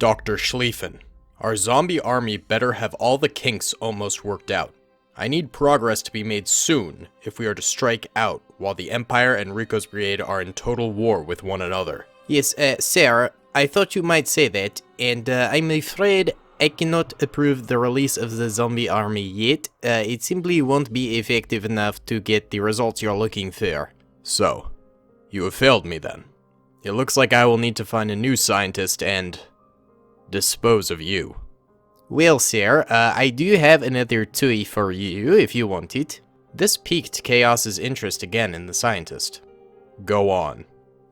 Dr. Schlieffen, our zombie army better have all the kinks almost worked out. I need progress to be made soon if we are to strike out while the Empire and Rico's Brigade are in total war with one another. Yes, sir, I thought you might say that, and I'm afraid I cannot approve the release of the zombie army yet. It simply won't be effective enough to get the results you're looking for. So, you have failed me then. It looks like I will need to find a new scientist and dispose of you. Well, sir, I do have another toy for you if you want it. This piqued Chaos's interest again in the scientist. Go on.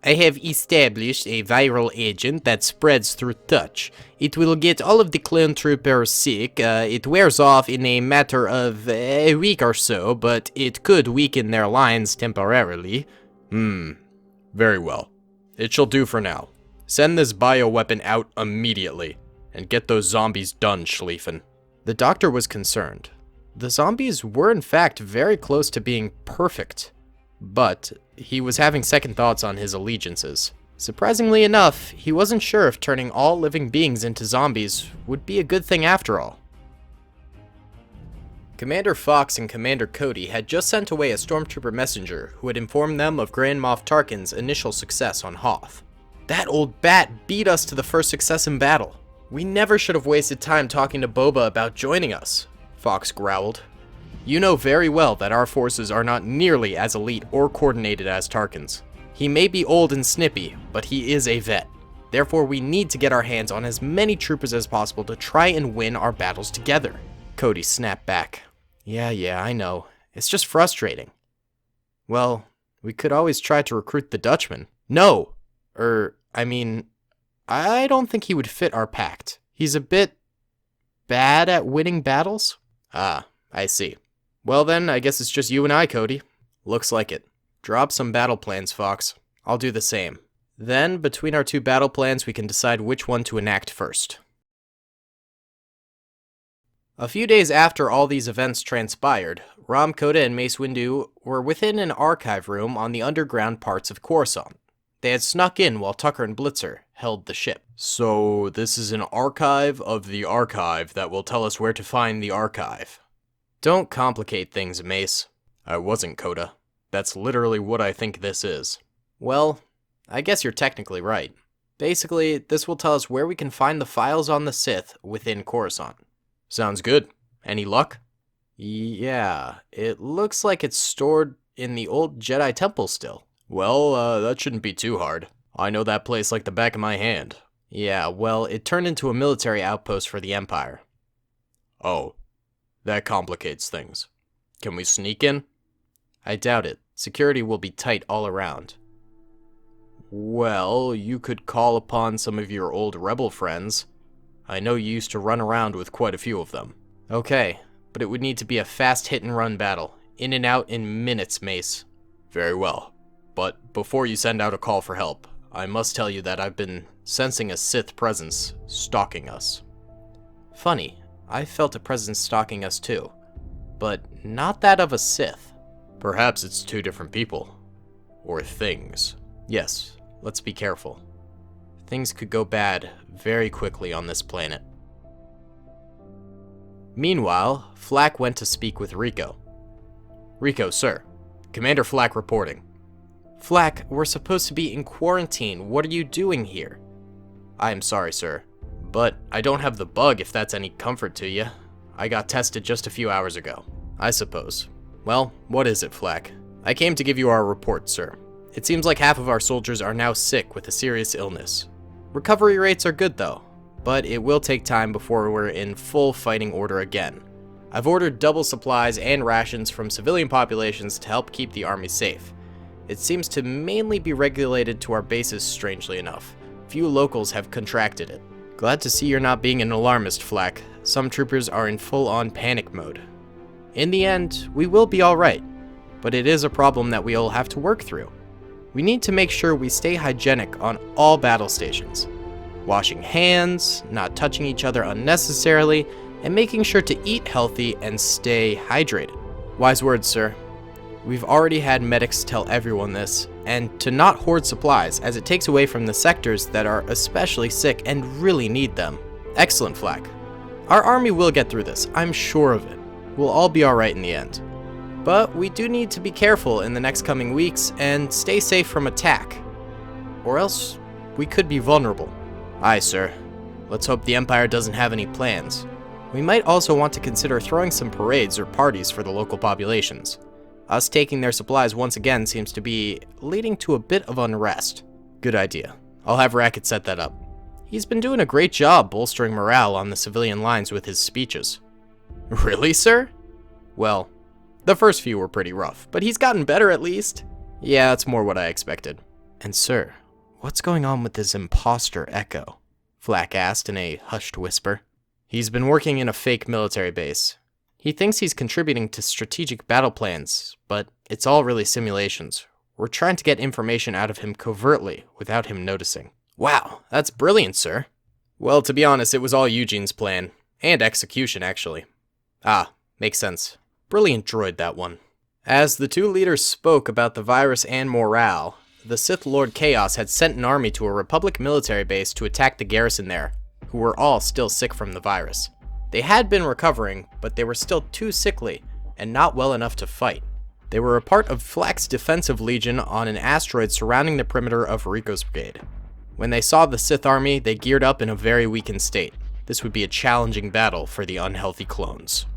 I have established a viral agent that spreads through touch. It will get all of the clone troopers sick. It wears off in a matter of a week or so, but it could weaken their lines temporarily. Very well. It shall do for now. Send this bioweapon out immediately, and get those zombies done, Schlieffen. The doctor was concerned. The zombies were in fact very close to being perfect, but he was having second thoughts on his allegiances. Surprisingly enough, he wasn't sure if turning all living beings into zombies would be a good thing after all. Commander Fox and Commander Cody had just sent away a stormtrooper messenger who had informed them of Grand Moff Tarkin's initial success on Hoth. That old bat beat us to the first success in battle. We never should have wasted time talking to Boba about joining us, Fox growled. You know very well that our forces are not nearly as elite or coordinated as Tarkin's. He may be old and snippy, but he is a vet. Therefore, we need to get our hands on as many troopers as possible to try and win our battles together. Cody snapped back. Yeah, I know. It's just frustrating. Well, we could always try to recruit the Dutchman. No! I don't think he would fit our pact. He's a bit bad at winning battles? Ah, I see. Well then, I guess it's just you and I, Cody. Looks like it. Drop some battle plans, Fox. I'll do the same. Then, between our two battle plans, we can decide which one to enact first. A few days after all these events transpired, Rom Koda and Mace Windu were within an archive room on the underground parts of Coruscant. They had snuck in while Tucker and Blitzer held the ship. So, this is an archive of the archive that will tell us where to find the archive. Don't complicate things, Mace. I wasn't, Koda. That's literally what I think this is. Well, I guess you're technically right. Basically, this will tell us where we can find the files on the Sith within Coruscant. Sounds good. Any luck? Yeah, it looks like it's stored in the old Jedi temple still. Well, that shouldn't be too hard. I know that place like the back of my hand. Yeah, well, it turned into a military outpost for the Empire. Oh, that complicates things. Can we sneak in? I doubt it. Security will be tight all around. Well, you could call upon some of your old rebel friends. I know you used to run around with quite a few of them. Okay, but it would need to be a fast hit-and-run battle. In and out in minutes, Mace. Very well. But before you send out a call for help, I must tell you that I've been sensing a Sith presence stalking us. Funny, I felt a presence stalking us too, but not that of a Sith. Perhaps it's two different people. Or things. Yes, let's be careful. Things could go bad very quickly on this planet. Meanwhile, Flack went to speak with Rico. Rico, sir. Commander Flack reporting. Flack, we're supposed to be in quarantine. What are you doing here? I am sorry, sir, but I don't have the bug if that's any comfort to you. I got tested just a few hours ago. I suppose. Well, what is it, Flack? I came to give you our report, sir. It seems like half of our soldiers are now sick with a serious illness. Recovery rates are good though, but it will take time before we're in full fighting order again. I've ordered double supplies and rations from civilian populations to help keep the army safe. It seems to mainly be regulated to our bases, strangely enough. Few locals have contracted it. Glad to see you're not being an alarmist, Flack. Some troopers are in full-on panic mode. In the end, we will be alright, but it is a problem that we'll have to work through. We need to make sure we stay hygienic on all battle stations. Washing hands, not touching each other unnecessarily, and making sure to eat healthy and stay hydrated. Wise words, sir. We've already had medics tell everyone this, and to not hoard supplies, as it takes away from the sectors that are especially sick and really need them. Excellent, Flak. Our army will get through this, I'm sure of it. We'll all be alright in the end. But we do need to be careful in the next coming weeks and stay safe from attack. Or else, we could be vulnerable. Aye, sir. Let's hope the Empire doesn't have any plans. We might also want to consider throwing some parades or parties for the local populations. Us taking their supplies once again seems to be leading to a bit of unrest. Good idea. I'll have Racket set that up. He's been doing a great job bolstering morale on the civilian lines with his speeches. Really, sir? Well, the first few were pretty rough, but he's gotten better at least. Yeah, that's more what I expected. And sir, what's going on with this imposter Echo? Flak asked in a hushed whisper. He's been working in a fake military base. He thinks he's contributing to strategic battle plans, but it's all really simulations. We're trying to get information out of him covertly without him noticing. Wow, that's brilliant, sir. Well, to be honest, it was all Eugene's plan. And execution, actually. Ah, makes sense. Brilliant droid, that one. As the two leaders spoke about the virus and morale, the Sith Lord Chaos had sent an army to a Republic military base to attack the garrison there, who were all still sick from the virus. They had been recovering, but they were still too sickly, and not well enough to fight. They were a part of Flak's defensive legion on an asteroid surrounding the perimeter of Rico's Brigade. When they saw the Sith army, they geared up in a very weakened state. This would be a challenging battle for the unhealthy clones.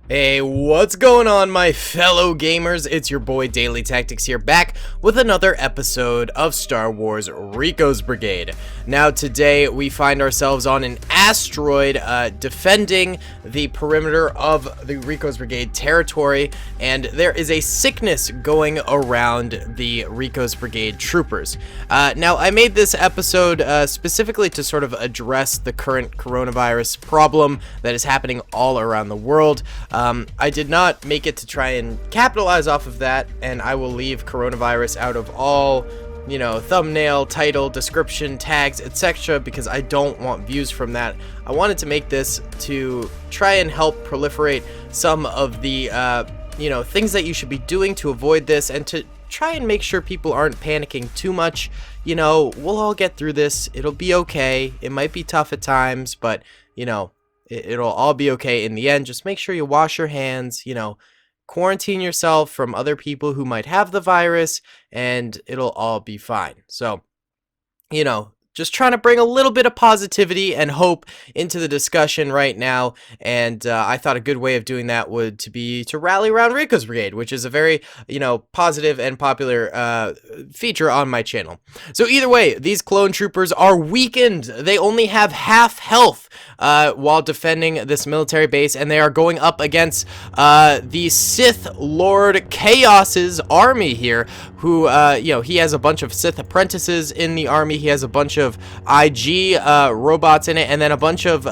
Hey, what's going on, my fellow gamers? It's your boy Daily Tactics here, back with another episode of Star Wars Rico's Brigade. Now today we find ourselves on an asteroid defending the perimeter of the Rico's Brigade territory, and there is a sickness going around the Rico's Brigade troopers. Now I made this episode specifically to sort of address the current coronavirus problem that is happening all around the world. I did not make it to try and capitalize off of that, and I will leave coronavirus out of all, you know, thumbnail, title, description, tags, etc. because I don't want views from that. I wanted to make this to try and help proliferate some of the, you know, things that you should be doing to avoid this, and to try and make sure people aren't panicking too much. You know, we'll all get through this. It'll be okay. It might be tough at times, but, you know, it'll all be okay in the end. Just make sure you wash your hands, you know, quarantine yourself from other people who might have the virus, and it'll all be fine. So, you know, just trying to bring a little bit of positivity and hope into the discussion right now, and I thought a good way of doing that would be to rally around Rico's Brigade, which is a very, you know, positive and popular feature on my channel. So either way, these clone troopers are weakened. They only have half health while defending this military base, and they are going up against the Sith Lord Chaos's army here, who, you know, he has a bunch of Sith apprentices in the army. He has a bunch of IG robots in it, and then a bunch of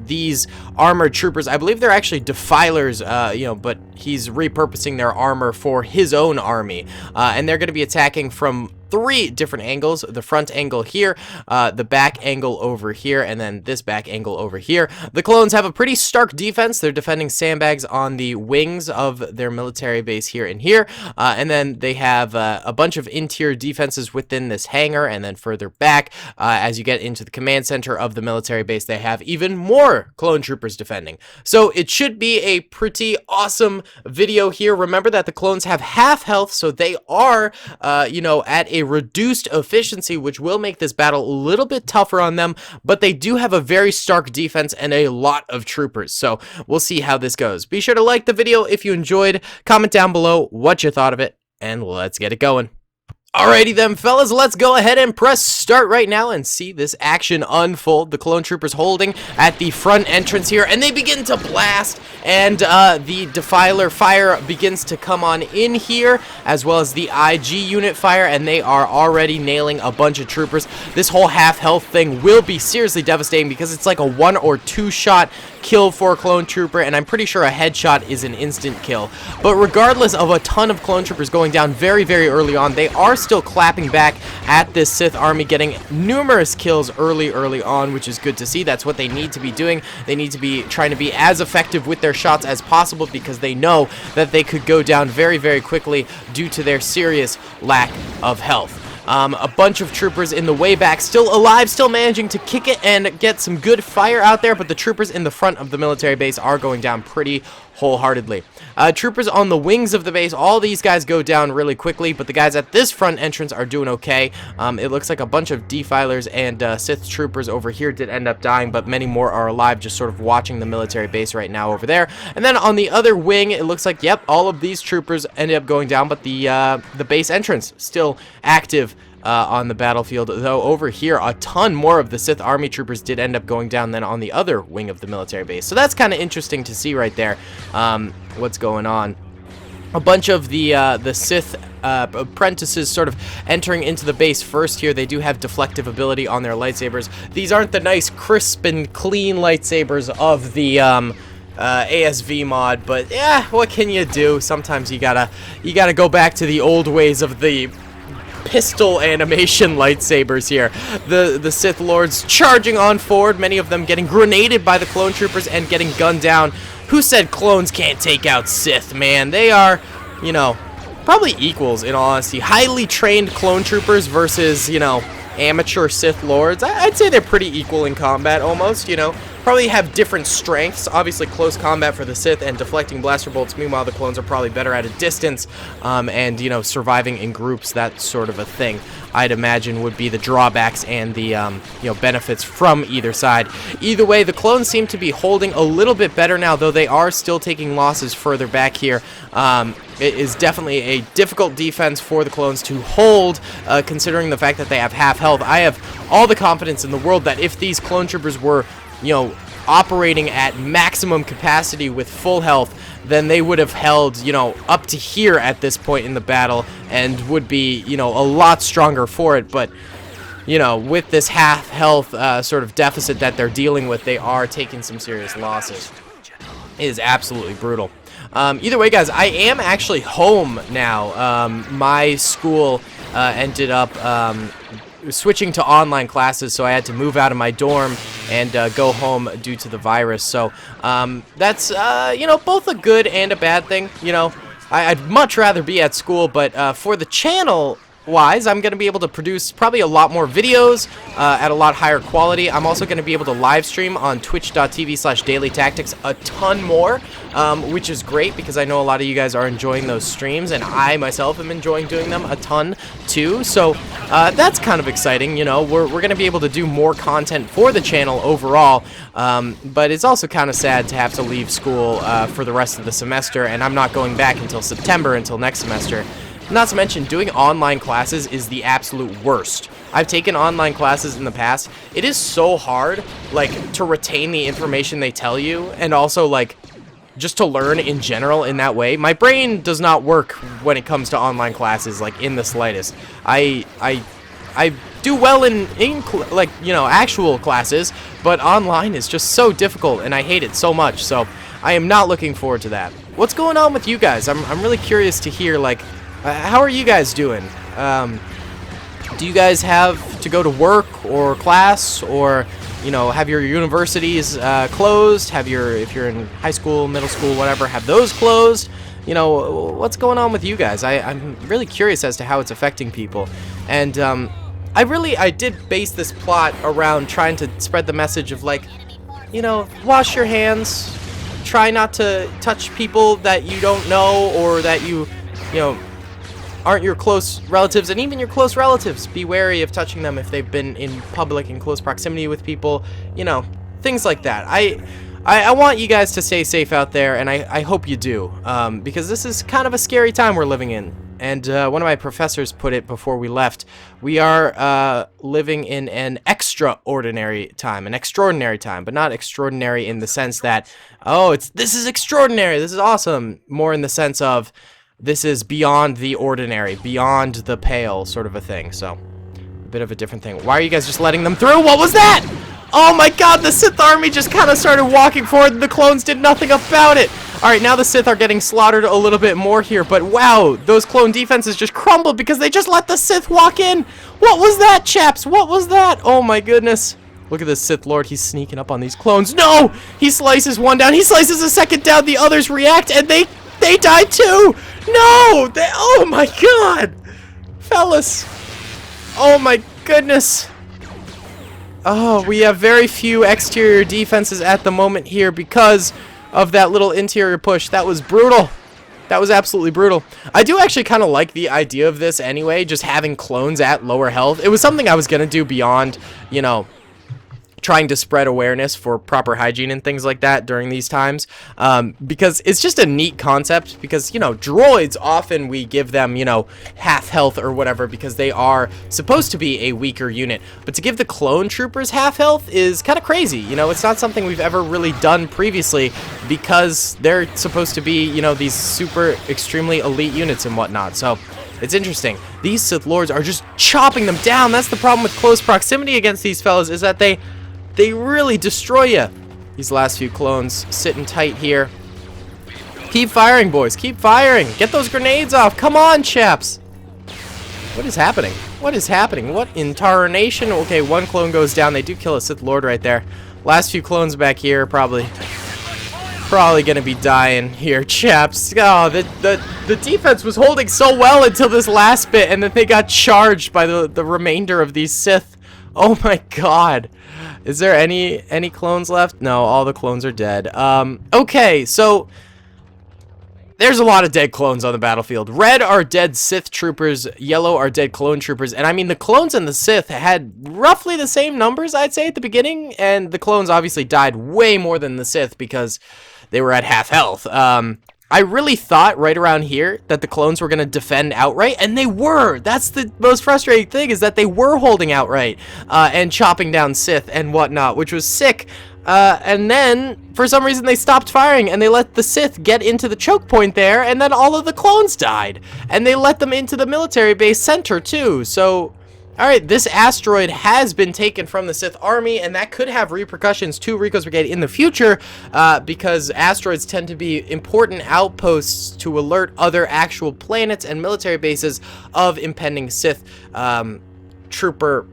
these armored troopers. I believe they're actually defilers, you know, but he's repurposing their armor for his own army, and they're going to be attacking from 3 different angles: the front angle here, the back angle over here, and then this back angle over here. The clones have a pretty stark defense. They're defending sandbags on the wings of their military base here and here, and then they have a bunch of interior defenses within this hangar, and then further back, as you get into the command center of the military base, they have even more clone troopers defending. So it should be a pretty awesome video here. Remember that the clones have half health, so they are, you know, at a reduced efficiency, which will make this battle a little bit tougher on them, but they do have a very stark defense and a lot of troopers, so we'll see how this goes. Be sure to like the video if you enjoyed, comment down below what you thought of it, and let's get it going. Alrighty then, fellas, let's go ahead and press start right now and see this action unfold. The clone troopers holding at the front entrance here, and they begin to blast, and the defiler fire begins to come on in here, as well as the IG unit fire, and they are already nailing a bunch of troopers. This whole half health thing will be seriously devastating because it's like a 1 or 2 shot kill for a clone trooper, and I'm pretty sure a headshot is an instant kill. But regardless of a ton of clone troopers going down very, very early on, they are still clapping back at this Sith army, getting numerous kills early on, which is good to see. That's what they need to be doing. They need to be trying to be as effective with their shots as possible because they know that they could go down very quickly due to their serious lack of health. A bunch of troopers in the way back, still alive, still managing to kick it and get some good fire out there, but the troopers in the front of the military base are going down pretty wholeheartedly. Troopers on the wings of the base, all these guys go down really quickly, but the guys at this front entrance are doing okay. It looks like a bunch of defilers and Sith troopers over here did end up dying, but many more are alive, just sort of watching the military base right now over there. And then on the other wing, it looks like, yep, all of these troopers ended up going down, but the base entrance still active on the battlefield, though over here a ton more of the Sith army troopers did end up going down than on the other wing of the military base. So that's kind of interesting to see right there, what's going on. A bunch of the Sith apprentices sort of entering into the base first here. They do have deflective ability on their lightsabers. These aren't the nice crisp and clean lightsabers of the ASV mod, but yeah, what can you do? Sometimes you gotta go back to the old ways of the pistol animation lightsabers here. The Sith Lords charging on forward, many of them getting grenaded by the clone troopers and getting gunned down. Who said clones can't take out Sith, man? They are, you know, probably equals in all honesty. Highly trained clone troopers versus, you know, amateur Sith Lords. I'd say they're pretty equal in combat almost, you know. Probably have different strengths. Obviously close combat for the Sith and deflecting blaster bolts. Meanwhile, the clones are probably better at a distance and, you know, surviving in groups, that sort of a thing. I'd imagine would be the drawbacks and the, you know, benefits from either side. Either way, the clones seem to be holding a little bit better now, though they are still taking losses further back here. It is definitely a difficult defense for the clones to hold, considering the fact that they have half health. I have all the confidence in the world that if these clone troopers were, you know, operating at maximum capacity with full health, then they would have held, you know, up to here at this point in the battle and would be, you know, a lot stronger for it. But, you know, with this half health sort of deficit that they're dealing with, they are taking some serious losses. It is absolutely brutal. Either way, guys, I am actually home now. My school ended up switching to online classes, so I had to move out of my dorm and go home due to the virus. So that's, you know, both a good and a bad thing. You know, I'd much rather be at school, but for the channel wise, I'm going to be able to produce probably a lot more videos at a lot higher quality. I'm also going to be able to live stream on twitch.tv/dailytactics a ton more, which is great because I know a lot of you guys are enjoying those streams, and I myself am enjoying doing them a ton too. So that's kind of exciting. You know, we're going to be able to do more content for the channel overall, but it's also kind of sad to have to leave school for the rest of the semester, and I'm not going back until September, until next semester. Not to mention, doing online classes is the absolute worst. I've taken online classes in the past. It is so hard, like, to retain the information they tell you, and also, like, just to learn in general in that way. My brain does not work when it comes to online classes, like, in the slightest. I do well in like, you know, actual classes, but online is just so difficult, and I hate it so much, so I am not looking forward to that. What's going on with you guys? I'm really curious to hear, like, how are you guys doing? Do you guys have to go to work or class, or, you know, have your universities closed? Have your, if you're in high school, middle school, whatever, have those closed? You know, what's going on with you guys? I'm really curious as to how it's affecting people. And I did base this plot around trying to spread the message of, like, you know, wash your hands, try not to touch people that you don't know or that you know, aren't your close relatives, and even your close relatives, be wary of touching them if they've been in public in close proximity with people, you know, things like that. I want you guys to stay safe out there, and I hope you do, because this is kind of a scary time we're living in. And one of my professors put it before we left, we are living in an extraordinary time, but not extraordinary in the sense that, oh, this is extraordinary, this is awesome, more in the sense of, this is beyond the ordinary, beyond the pale, sort of a thing. So, a bit of a different thing. Why are you guys just letting them through? What was that? Oh my god, the Sith army just kind of started walking forward and the clones did nothing about it. Alright, now the Sith are getting slaughtered a little bit more here, but wow, those clone defenses just crumbled because they just let the Sith walk in. What was that, chaps? What was that? Oh my goodness. Look at this Sith Lord. He's sneaking up on these clones. No! He slices one down. He slices a second down. The others react, and they die too! No! Oh my god! Fellas. Oh my goodness. Oh, we have very few exterior defenses at the moment here because of that little interior push. That was brutal. That was absolutely brutal. I do actually kind of like the idea of this anyway, just having clones at lower health. It was something I was going to do beyond, you know, trying to spread awareness for proper hygiene and things like that during these times, because it's just a neat concept, because, you know, droids, often we give them, you know, half health or whatever because they are supposed to be a weaker unit, but to give the clone troopers half health is kind of crazy. You know, it's not something we've ever really done previously because they're supposed to be, you know, these super extremely elite units and whatnot. So it's interesting. These Sith Lords are just chopping them down. That's the problem with close proximity against these fellas, is that they really destroy you. These last few clones sitting tight here. Keep firing, boys. Keep firing. Get those grenades off. Come on, chaps. What is happening? What is happening? What in tarnation? Okay, one clone goes down. They do kill a Sith Lord right there. Last few clones back here probably gonna be dying here, chaps. Oh, the defense was holding so well until this last bit, and then they got charged by the remainder of these Sith. Oh my god. Is there any clones left? No, all the clones are dead. Okay, so there's a lot of dead clones on the battlefield. Red are dead Sith troopers, yellow are dead clone troopers, and I mean the clones and the Sith had roughly the same numbers, I'd say, at the beginning, and the clones obviously died way more than the Sith because they were at half health. I really thought right around here that the clones were going to defend outright, and they were. That's the most frustrating thing, is that they were holding outright and chopping down Sith and whatnot, which was sick. And then, for some reason, they stopped firing, and they let the Sith get into the choke point there, and then all of the clones died. And they let them into the military base center, too. So, alright, this asteroid has been taken from the Sith army, and that could have repercussions to Rico's Brigade in the future, because asteroids tend to be important outposts to alert other actual planets and military bases of impending Sith trooper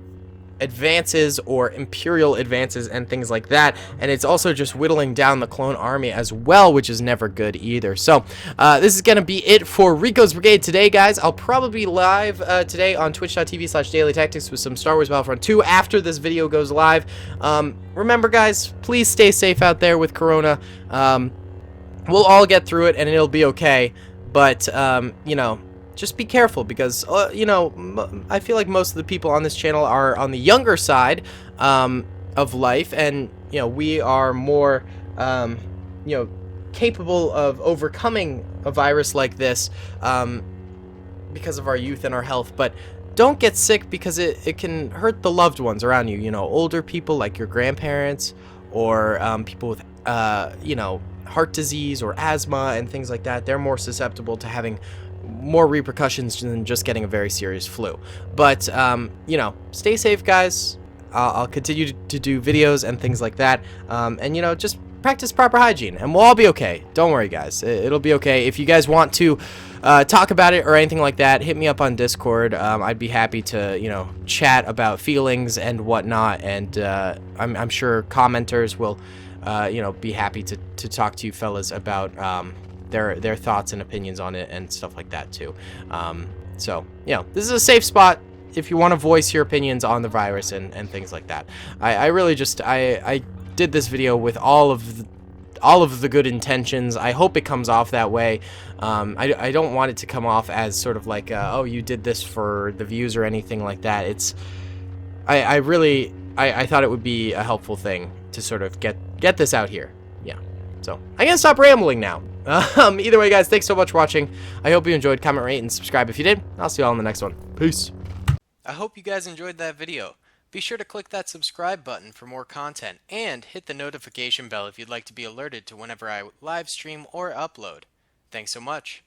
advances or imperial advances and things like that, and it's also just whittling down the clone army as well, which is never good either. So this is gonna be it for Rico's Brigade today, guys. I'll probably be live today on twitch.tv/dailytactics with some Star Wars Battlefront 2 after this video goes live. Remember, guys, please stay safe out there with Corona. We'll all get through it and it'll be okay, but you know, just be careful, because you know, I feel like most of the people on this channel are on the younger side of life, and you know, we are more you know, capable of overcoming a virus like this because of our youth and our health. But don't get sick, because it can hurt the loved ones around you. You know, older people like your grandparents, or people with you know, heart disease or asthma and things like that. They're more susceptible to having more repercussions than just getting a very serious flu. But you know, stay safe, guys. I'll continue to do videos and things like that, and you know, just practice proper hygiene and we'll all be okay. Don't worry, guys, it'll be okay. If you guys want to talk about it or anything like that, hit me up on Discord. I'd be happy to, you know, chat about feelings and whatnot, and I'm sure commenters will you know, be happy to talk to you fellas about their thoughts and opinions on it and stuff like that too. So, you know, this is a safe spot if you want to voice your opinions on the virus and things like that. I really just, I did this video with all of the good intentions. I hope it comes off that way. I don't want it to come off as sort of like, oh, you did this for the views or anything like that. It's, I thought it would be a helpful thing to sort of get this out here. Yeah. So I'm gonna stop rambling now. Either way, guys, thanks so much for watching. I hope you enjoyed. Comment, rate, and subscribe if you did. I'll see you all in the next one. Peace. I hope you guys enjoyed that video. Be sure to click that subscribe button for more content, and hit the notification bell if you'd like to be alerted to whenever I live stream or upload. Thanks so much.